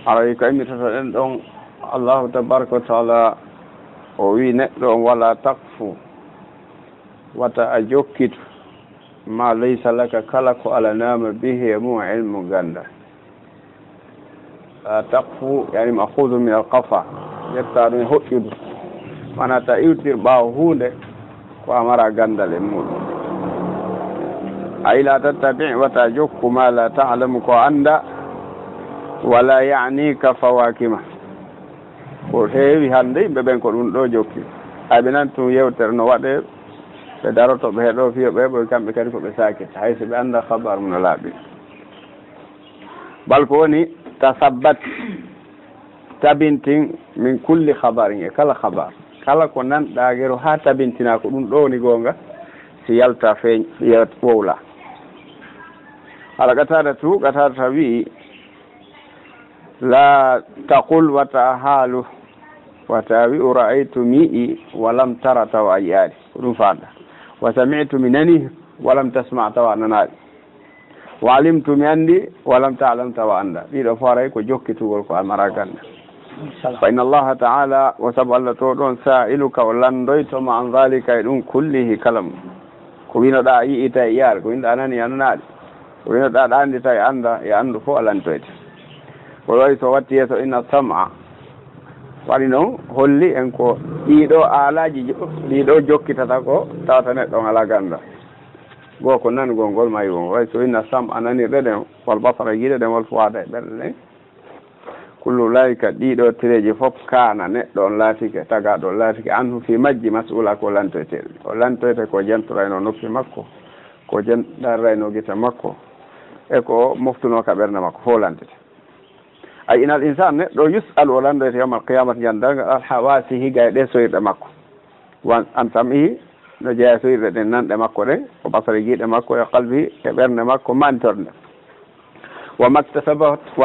aray ko immitotoɗen ɗon allahu tabaraka wa taala o wi neɗɗo on wala takfu wata a jokkitu ma laysa laka kala ko alanama bihi e mum ilmu ganda takfu yani mahudu min alqafa ƴetta ɗum e hoƴƴudu mana ta iwtir ɓaawo hunde ko amara gandal e muɗum ay la tattabi wata jokku ma la talamu ko anda wala yanika fawakima ko heewi hande yimɓe ɓen ko ɗum ɗo jokki ayɓe nan tum yewtere no waɗe ɓe daroto ɓe heɗo fiyo ɓe ɓoy kamɓe kadi ko ɓe sakita hayso ɓe anda habar mum no laaɓi bal ko woni tasabbat tabintin min kulli habarin e kala habar kala ko nanɗagero ha tabintina ko ɗum ɗo woni gonga si yalta feeñ yewt wowla ala qatada wi la taqul wata haalu wata wi ra'aytu mi'i walam tara tawa a yiyaari ko ɗum faada wa sami'tu mi nani walam tasma tawa nanaɗi wa alimtu mi andi walam ta'lam tawa anda ɗiɗo foray ko jokkitugol ko almara ganda fa inna allaha ta'ala wa sabu allah to ɗon sa'iluka o landoytoma an dhalika e ɗum kullihi kala mum ko winoɗa yi'ita e yaar ko winoɗa nani ananaɗi ko winoɗa ɗandita e anda e andu fof alantoyte ko wayi so watti yeeso inna sam'a waɗi noon holli en ko ɗiɗo aalaji ɗiɗo jokkitata ko tawata neɗɗo on ala ganda goo ko nangol ngol mayi won way so inna sam'a nanirɗe ɗen wal basara yiɗe ɗen wal fuada e ɓerɗe ɗen kullu ulaika ɗiɗo tireji fof kaana neɗɗo on laatike tagaɗo on laatike anhu fi majji mas'ula ko lantoyteɗe o lantoyte ko jentorayno noppi makko ko darrayno gite makko e ko moftuno ka ɓernde makko fo lantete ay inal insan neɗɗo yus'al o landoyte yawmal qiyamata jandargal al hawasihi ga e ɗe soyirɗe makko wan an samihi no jeeya soyirɗe ɗen nanɗe makko ɗe o basare giiɗe makko e qalbi e ɓernde makko mantorde wa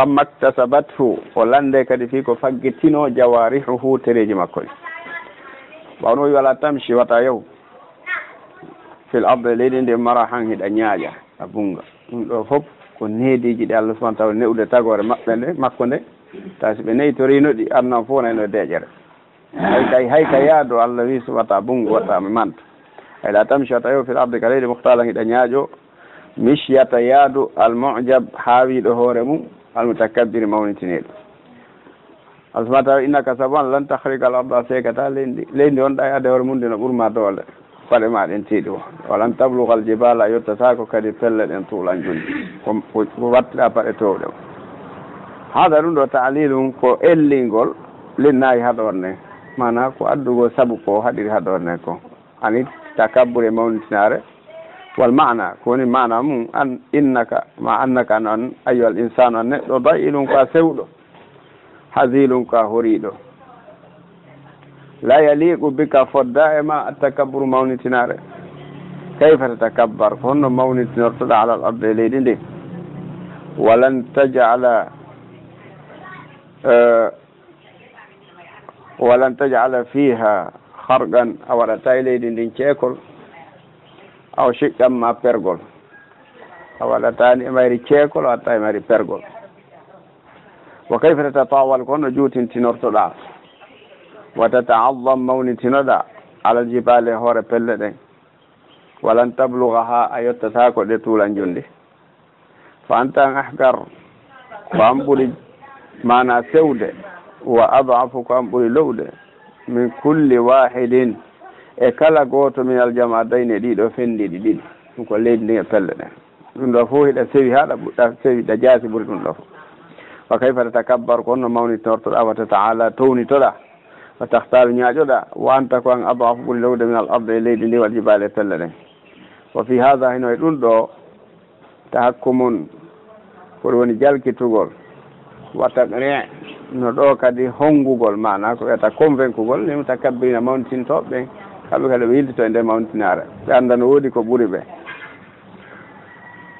maktasabathu o lande kadi fi ko faggitino jawarihuhu tereji makko ɗi wawno wi wala tamshi wata yahu fil arde leydi ndi mara han hiɗa ñaaƴa a bunga ɗum ɗo fof ko neediji ɗi Allah subahana taala newde tagore maɓɓe nde makko nde taw si ɓe neytorino ɗi arnan fof nayno deƴere hay ka yaado Allah wi so wata bungu watta mi manta hay la tamshi wata yahu fil arde ka leydi muhtala hiɗa ñaaƴo mishyata yaadu almujab haawiɗo hoore mum almutakabbiri mawnitineɗo Allah subahana taala innaka saban lan tahriqa al arda sekata leydi on ɗa yaade hoore mum ndino ɓurma doole faɗe maɗen tiiɗi o walan tablugal jibala yettatako kadi pelle ɗen tuulan julde ko wattiɗa paɗe towɗe o haada ɗum ɗo taalilum ko ellingol linnayi haɗorne mana ko addugo saabu ko haɗiri haɗorne ko ani takabbure mawnitinare wal mana ko woni mana mum an innaka ma annaka an ayyuhal insanu an neɗɗo dayilum ko a sewɗo hasilum ko a horiɗo la yaliqu bika fodda e ma attakabburu mawnitinare kayfa tatakabbar ko honno mawnitinortoɗa ala al arde e leydi ndi walan tajala fiha hargan a waɗata e leydi ndin ceekol aw shiqqan ma pergol a waɗatani e mayri ceekol a watta e mayri pergol wa kayfa tatatawal ko honno juutintinortoɗa wa tata'azzam mawnitinoɗa alal jibale hoore pelle ɗen walan tabluga ha a yettatako ɗe tuulan jundi fa anta an ahgar ko an ɓuri mana sewde wa adafu ko an ɓuri lowde min kulli wahidin e kala goto min aljamaadayni ɗiɗo fendiɗi ɗiɗi ɗum ko leydi ndi e pelle ɗen ɗum ɗo fof hiɗa sewi haɗa ɓuɗɗa sewi ɗa jaasi ɓuri ɗum ɗo fof wa kayfa tatakabbar ko honno mawnitortoɗa wa tata'ala townitoɗa wa tahtalu ñaaƴoɗa wa anta ko an adafu ɓuri lowde min al arde e leydi ndi wal jibale e pelle ɗen wa fi hada hino e ɗum ɗo tahakkumun ko ɗum woni jalkitugol wa taqri' no ɗo kadi honngugol mana ko wiyata convaincugol ni mutakabbirina mawnitintoɓe ɓen kamɓe kadi ɓe yildito e nder mawnitinare ɓe anda no woodi ko ɓuri ɓe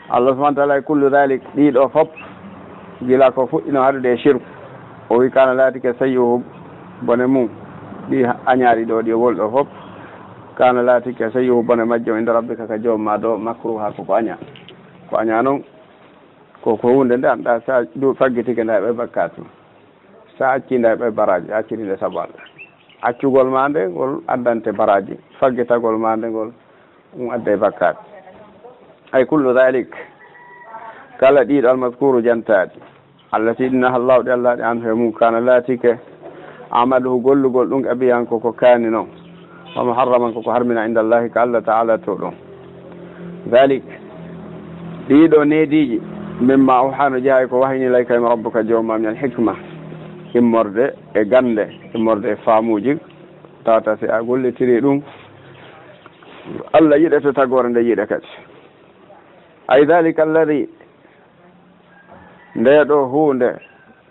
Allah subahana taala e kullu dalik ɗiɗo fof gila ko fuɗɗino haɗude e shirku o wi kana laatike sayyuhu bone mum ɗi añaari ɗo ɗi wolɗo fof kana laatike so yuhu bone majjo inde rabbika ka joom ma do makruha ko aña noon koko hunde nde anɗa sa du faggitike nda ɓe bakkatu sa accinde ɓe baraji accirinde saabu Allah accugol ma nde ngol addante baraji faggitagol ma nde ngol adde bakkat ay kullu dhalik kala ɗiɗo almaskuru jantaɗi allati innaha allahu ɗi allah ɗi an he mum kana laatike amaluhu gollugol ɗum abiyan koko kaani noon wa muharraman koko harmina inda allahi ka allah taala to ɗon dhalik ɗiɗo neediji mimma awhano jeehay ko wahini layka ima rabbuka joomma min alhikma immorde e gande immorde e faamuji tawata si a gollitiri ɗum allah yiɗe to tagore nde yiɗe kadi ay dhalika alladi nde ɗo hunde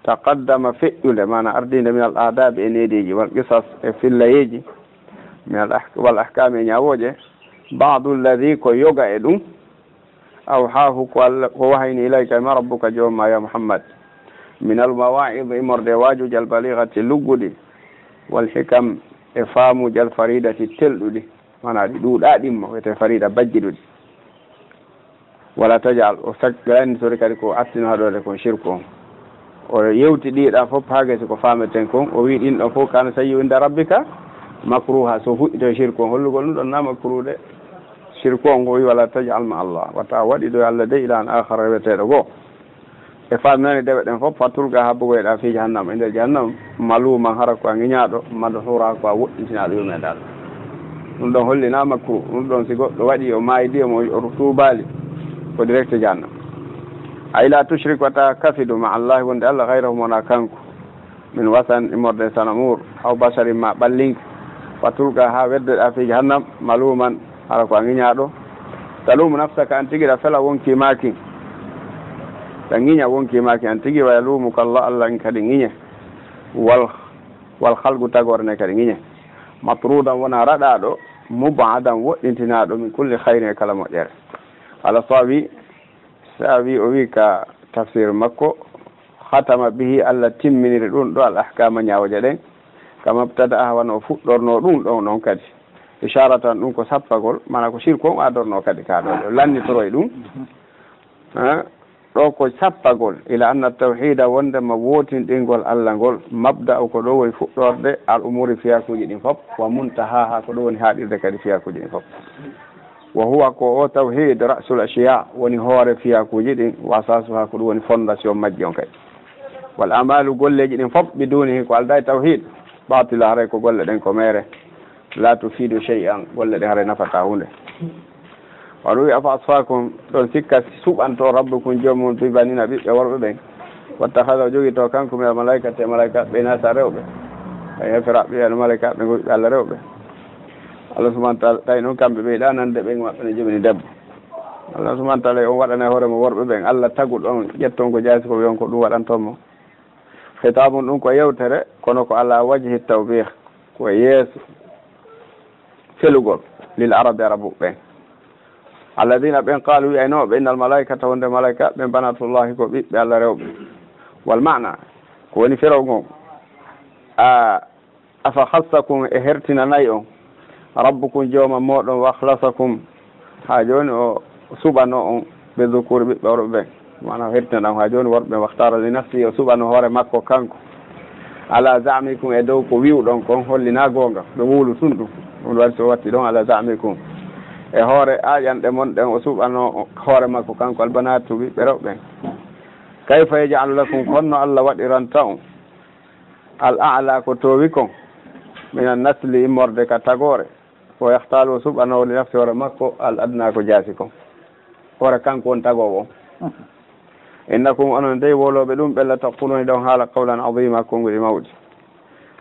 taqaddama feƴƴude mana ardinde min al adabi e neediji wal qisas e fillayeji min wal ahkami e ñawoje badu alladi ko yoga e ɗum awhahu ko wahayni ilayka ima rabbuka joomma ya muhammad min al mawa'id imorde wajuji al baligati lugguɗi wal hikam e faamuji al faridati telɗuɗi mana ɗi ɗuuɗaɗimma wiyete farida bajjiɗuɗi wala tajal o saggalani tori kadi ko attino haɗode kon shirku on o yewti ɗiɗa fof ha gasi ko fameten kon o wi ɗin ɗon fof kana sayyi inda rabbika makruha so fuɗɗito shirku on hollugol ɗum ɗon na makrude shirku on ko wi wala tajal ma allah watta waɗi ɗo allah de ilan akhara reweteɗo goo e famnani dewe ɗen fof fatulga ha bogoyeɗa fi jahannama e nder jahannama maluma hara ko a ŋiñaɗo madhura ko a woɗɗintinaɗo yumeɗa ɗum ɗon hollina makru ɗum ɗon si goɗɗo waɗi o maydi o tuubali ko direct jahannama ay la tushrik wata kafidu ma allahi wonde allah gayrahu mona kanko min wasan immorde sanamur aw basarin ma ɓallinka fatulga ha weddeɗa fi jahannam maluman hara ko a ŋiñaɗo talumu nafsaka an tiguiɗa fela wonki maki ta ŋiña wonki maki an tigui waya lumuka allah en kadi ŋiñe wal halgu tagore ne kadi ŋiñe matrudan wona raɗaɗo mubadan woɗɗintinaɗo min kulli hayrin e kala moƴƴere ala sawi sa wi o wi ka tafsir makko hatama bihi allah timminiri ɗum ɗo al ahkama ñawoje ɗen kama btada a wano o fuɗɗorno ɗum ɗon ɗon kadi isharatan ɗum ko sappagol mana ko shirku on adorno kadi ka ɗo lannitoroye ɗum ɗo ko sappagol ila anna tawhida wondema wotinɗingol allah ngol mabda u ko ɗo woni fuɗɗorde al umuri fiyakuji ɗin fof wa muntahaha ko ɗo woni haɗirde kadi fiyakuji ɗin fof wa huwa ko o tawhid rasul ashiya woni hoore fiyakuji ɗin wa asasuha ko ɗum woni fondation majji on kadi wal amalu golleji ɗin fof bidunihi ko alda e tawhid batila haray ko golle ɗen ko mere la tufidu shay'an golle ɗen haray nafata hunde waɗo wi afa asfakum ɗon sikka suɓanto rabbukum joomum fi banina ɓiɓɓe worɓe ɓen watta hada o jogui to kanko mi malaika te malaika ɓe nata rewɓe ay hefera ɓiɓɓe malaika ɓe goɓiɓe allah rewɓe allah subahana taala tawi noon kamɓe ɓeyɗa nande ɓen maɓɓe ne jomini debbo allah subahana taala on waɗana hooremo worɓe ɓen allah taguɗo on ƴetton ko jaasi ko wiyon ko ɗum waɗantonmo hitabum ɗum ko yewtere kono ko ala wajhi tawbih ko yeeso felugol lil arabe arabuɓe ɓen alladina ɓen qaalu wiyaynoɓe innal malaikata wonde malaika ɓe banatullahi ko ɓiɓɓe allah rewɓe wal mana ko woni ferow gon afa khassakum e hertinanayi on rabbukum jooma moɗon wa akhlasakum ha joni o suɓano on ɓe dhukuri ɓiɓɓe worɓe ɓen mana hertinaɗan ha joni worɓe waktara li nafsi o suɓano hoore makko kanko ala zamikum e dow ko wiwɗon kon hollina gonga ɓe wuulu tun ɗum waɗi so watti ɗon ala zamikum e hoore aƴanɗe mon ɗen o suɓano hoore makko kanko albanatu ɓiɓɓe rewɓe kayfa yaj'alu lakum konno allah waɗiranta on al a'la ko towi kon minan nasli immorde ka tagore o yahtalu o suɓano li nafsi hoore makko al adna ko jaasi kon hoore kanko won tagowo on innakum onon dey woloɓe ɗum ɓe la taquluna ɗon haala qawlan adima konngol mawɗi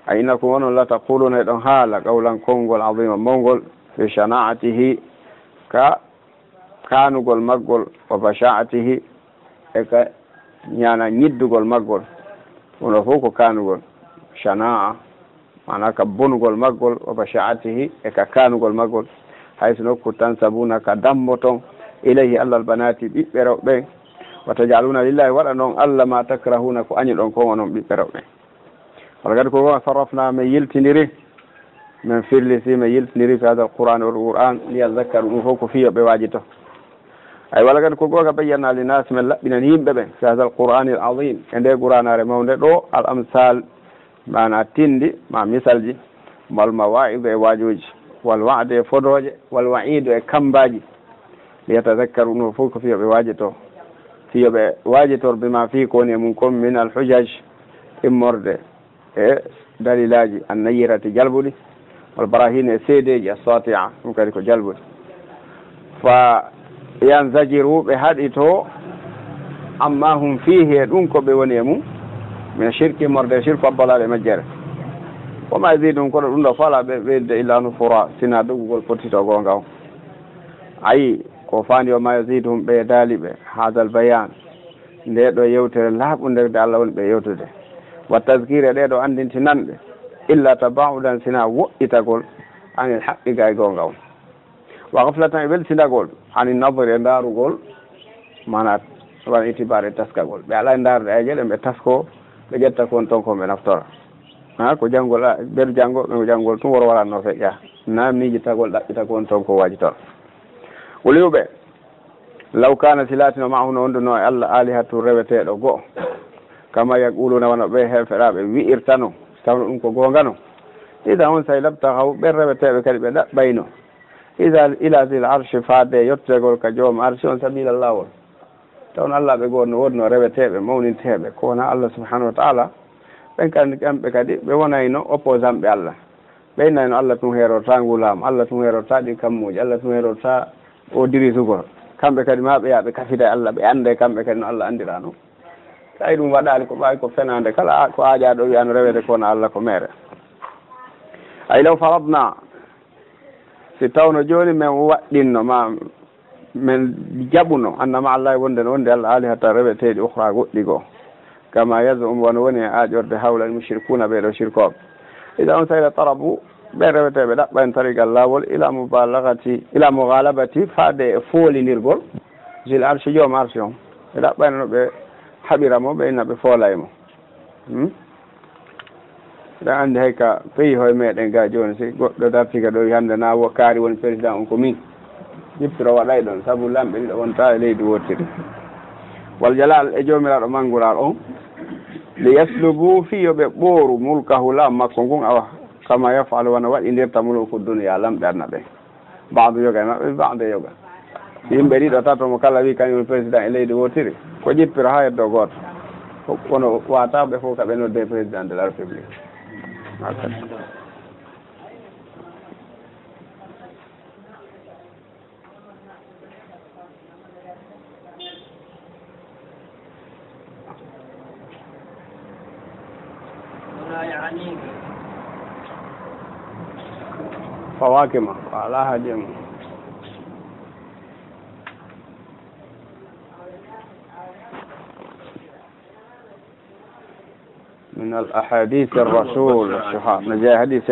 a innakum onon la taquluna ɗon haala qawlan konngol adima mawgol fi shana'atihi ka kanugol maggol wa basha'atihi e ka ñana ñiddugol maggol wono fof ko kanugol shana'a mana ka bonugol maggol wa basha'atihi e ka kanugol maggol hayso nokku tan sabuna ka damboton ilayhi allah albanati ɓiɓɓe rewɓe wa tajaluna lillahi waɗa noon allah ma takrahuna ko añi ɗon kon onon ɓiɓɓe rewɓe wala kadi ko sarrafna min yiltidiri من فرل سيما يلتنري في هذا القرآن والقرآن ليذكر نفوك فيه بواجته أي ولا قد كوكا بينا للناس من لبنا نيم في هذا القرآن العظيم عند القرآن رمون دو الأمثال معنى تندي مع مثال والمواعظ واجوج والوعد فدوج والوعيد كمباجي ليتذكر نفوك فيه بواجته فيه بواجته بما فيه كون منكم من الحجج إمرد دليلاجي النيرة جلبولي والبراهين سيدي الساطعة مكاريك جلبولي فينزجروا بهدئته أما هم فيه دونكو بونيمو من الشرك مرد شرك الضلال مجرد وما يزيدهم كل دون فلا بيد إلا نفورا سنادو والفتيتو غونغاو أي كوفاني وما يزيدهم بيدالي هذا البيان لدو يوتر لاب وندك دالون بيوتر والتذكير لدو عندن تنان إلا تباعدا سنا وإتاقول عن الحق غاي غونغاو وغفلة إبل سناقول عن النظر يندار قول معنات وان اعتبار تسكاقول بألا يندار أجل بتسكو بجد تكون تنكو من أفطار ko jangol ber jango no jangol tun woro wala no fe ya namni ji tagol da ita kon ton ko waji tor wulube law kana silatina ma'hu no ndo no alla alihatu rewete do go kama yaquluna wana be heferabe wi irtano tawno dum ko gongano ida on say labta haw be rewete be kadi be da bayno ida ila zil arsh faade yottegol ka joom arsh on sabila lawol tawno alla be go no wodno rewete be mawnintebe ko na Allah subhanahu wa ta'ala ben kan kambe kadi be wonayno opposant be Allah be nayno Allah tun hero tangulam Allah tun hero tadi kammuji Allah tun hero ta o diri sugo kambe kadi ma be yabe kafida Allah be ande kambe kadi no Allah andirano tay dum wadali ko bay ko fenande kala ko aaja do yan rewede ko na Allah ko mere ay law faradna si tawno joni men waddinno ma men jabuno annama Allah wonde Allah alihata rewetedi ukhra goddi go كما يزعم ونوني أجر حول المشركون بين الشركات إذا أنت طلبوا بين ربطة بين طريق الله إلى مغالبة فاد فول نرجل جل عرش يوم عرش يوم لا بين حبيرمو بين بفولايمو إذا عند هيك فيه هاي ميت جون سي قد دارتي كدو يهندنا وكاري والفريدان أنكمين يبتروا ولايدون سابو لام بين وانتا إليه دوتري والجلال اجومي لا مانغولار ليسلبوا فيه ببور ملكه لا مكون او كما يفعل وانا وان يتملك الدنيا لم درنا بعض يوغا بعض يوغا يمبري do tato mo kala wi kanyum president e leydi wotiri ko jippira ha do goto kono wata be fo ka be no de president de la république فواكمة على هجم من الأحاديث الرسول الشحاح نجاي حديث